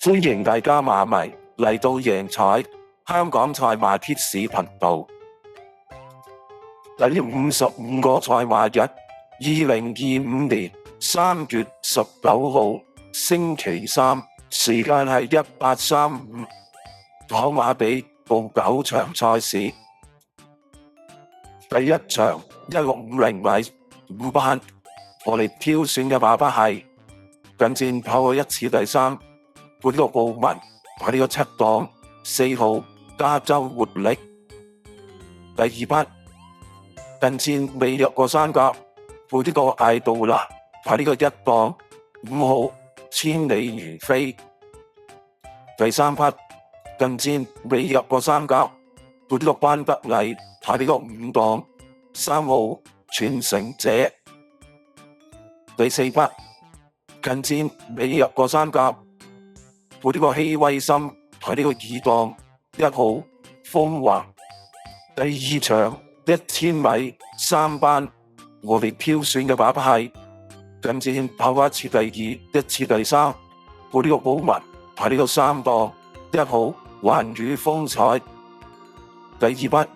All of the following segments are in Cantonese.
歡迎大家馬迷嚟到贏彩香港賽馬貼士頻道。第55個賽馬日，2025年3月19號星期三，時間係1835。跑馬地報9場賽事。第一場1650米5班，我哋挑選嘅馬匹係近戰跑過一次第三，半個奧文喺呢個7檔4號加州活力。第二匹近戰未入過三甲，配呢個艾杜娜喺呢個1檔5號千里如飛。第三匹近戰未入過三甲，配呢個班德禮喺呢個5檔3號傳承者。第四匹近戰未入過三甲，配呢個希威森喺呢個2檔1號風華。第二場1000米3班，我哋挑選嘅馬匹係近戰跑過一次第二、一次第三，配呢個寶文喺呢個3檔1號環宇風采。第二匹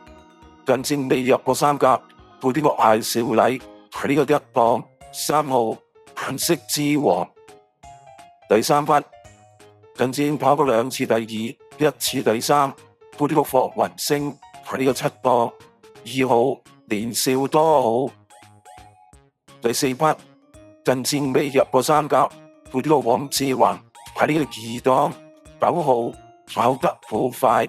近戰未入過三甲，配呢個艾少禮喺呢個1檔3號顏色之王。第三匹近戰跑過2次第二、1次第三，配呢個霍雲星喺呢個7檔2號年少多好。第四匹近戰未入過三甲，配呢個黃志宏喺呢個2檔9號跑得好快。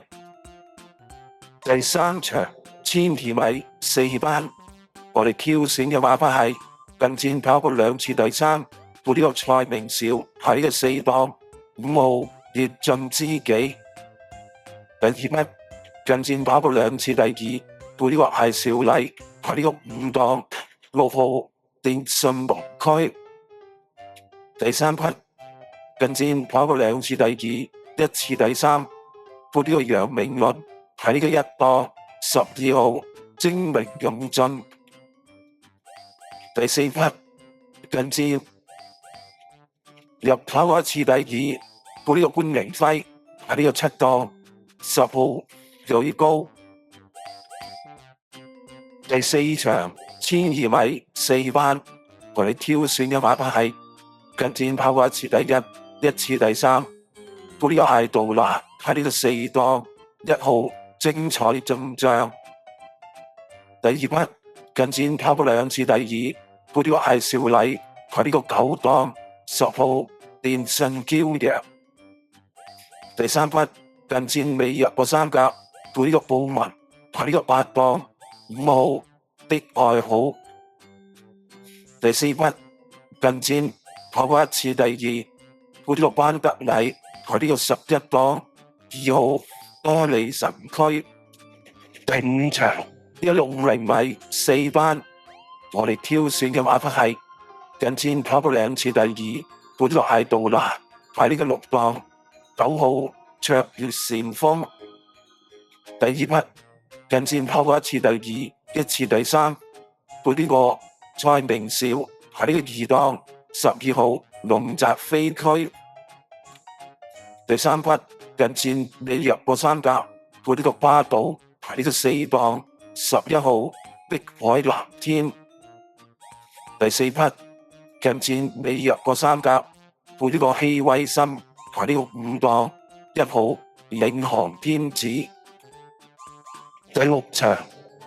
第三場1000米4班，我哋挑選嘅馬匹係近戰跑過2次第三，配呢個蔡明少喺呢個4檔5號葉進知己。第二匹近戰跑過2次第二，配呢個艾少禮喺呢個5檔6號電信無區。第三匹近戰跑過2次第二、1次第三，配呢個楊明倫喺呢個1檔12號精明勇進。第四匹近戰入跑過一次第二，配呢個官明輝喺呢個7檔10號最高。第四場1002米4班，我哋挑選嘅馬匹係近戰跑過一次第一、一次第三，配呢個艾杜娜喺呢個4檔1號精彩進帳。第二匹近戰跑過2次第二，配呢個艾少禮喺呢個9檔10號電信驕陽。第三匹近戰未入過三甲，配呢個布文喺呢個8檔5號的愛好。第四匹近戰跑過一次第二，配呢個班德禮喺呢個11檔2號多利神區。第五場1650米4班，我哋挑選嘅馬匹係近戰跑過2次第二，配呢個艾杜娜喺呢個6檔9號卓越旋風。第二匹近戰跑過一次第二、一次第三，配呢個蔡明少喺呢個2檔12號龍澤飛區。第三匹近戰未入過三甲，配呢個巴島喺呢個4檔11號碧海藍天。第四匹近戰未入過三甲，配呢個希威森喺呢個5檔1號領航天子。第六場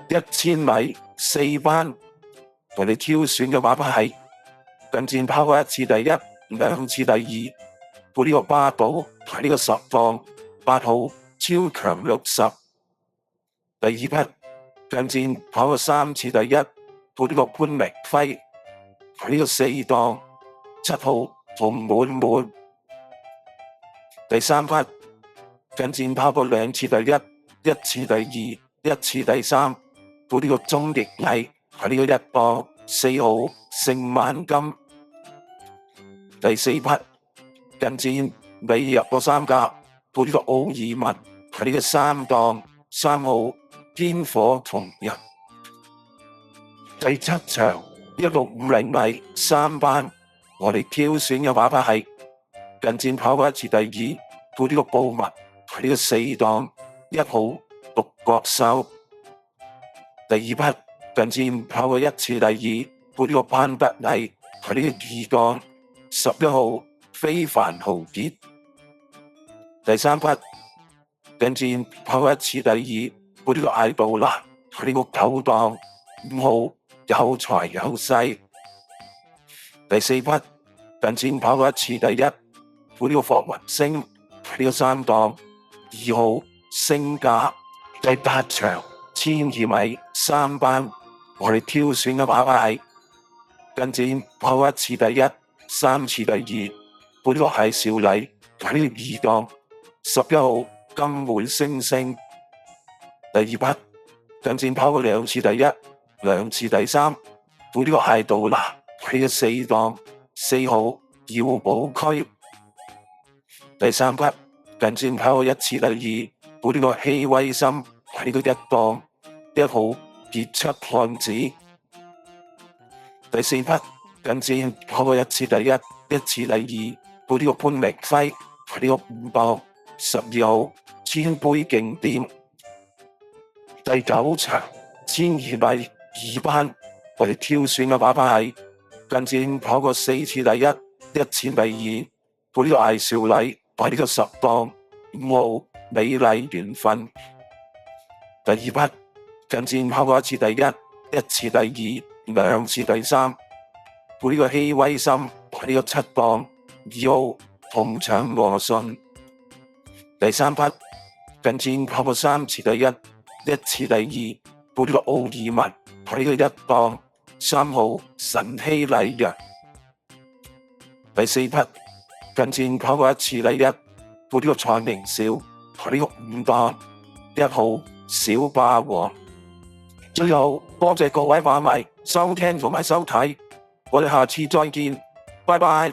1000米4班，我哋挑選嘅馬匹係近戰跑過一次第一、2次第二，配呢個巴寶喺呢個10檔8號超強60。第二匹近戰跑過3次第一，配呢個潘明輝喺呢個4檔7號紅滿滿。第三匹近戰跑過2次第一、1次第二、1次第三，配呢個鍾奕毅喺呢個1檔4號盛萬金。第四匹近戰未入過三甲，配呢個奧爾文喺呢個3檔3號天火同人。第七場1650米3班，我哋挑選嘅馬匹係近戰跑過一次第二，到呢個布物係呢個4檔1號獨角獸。第二匹近戰跑過一次第二，到呢個班德禮係呢個2檔11號非凡豪傑。第三匹近戰跑過一次第二，到呢個艾杜拉係呢個9檔5號有財有勢。第四匹近戰跑過一次第一，到呢個霍雲星係呢個3檔2號星價。第8場1200米3班，我哋挑選嘅馬係近戰跑過一次第一，3次第二，到呢個係少禮係呢個2檔11號金會星星。第二匹近戰跑過2次第一，2次第三，到呢個係杜拿係呢個4檔4號耀寶區。第三匹近戰跑過1次第二，到呢個希威森係呢個1檔1號傑出漢子。第四匹近戰跑過1次第一，1次第二，到呢個潘明輝係呢個5檔12號千杯勁店。第9場1200米2班，我哋挑選嘅馬係近戰跑過4次第一，1次第二，到呢個艾少禮係呢個10檔5號美麗緣分。第二匹近戰跑過1次第一，1次第二，2次第三，到呢個希威森係呢個7檔2號同場和順。第三匹近戰跑過3次第一，1次第二，到呢個奧爾文係呢個1檔3號神希禮陽。第四匹近戰跑過1次第一，到呢個蔡明少係呢個5檔1號小霸王。最後多謝各位馬迷收聽同埋收睇，我哋下次再見，拜拜。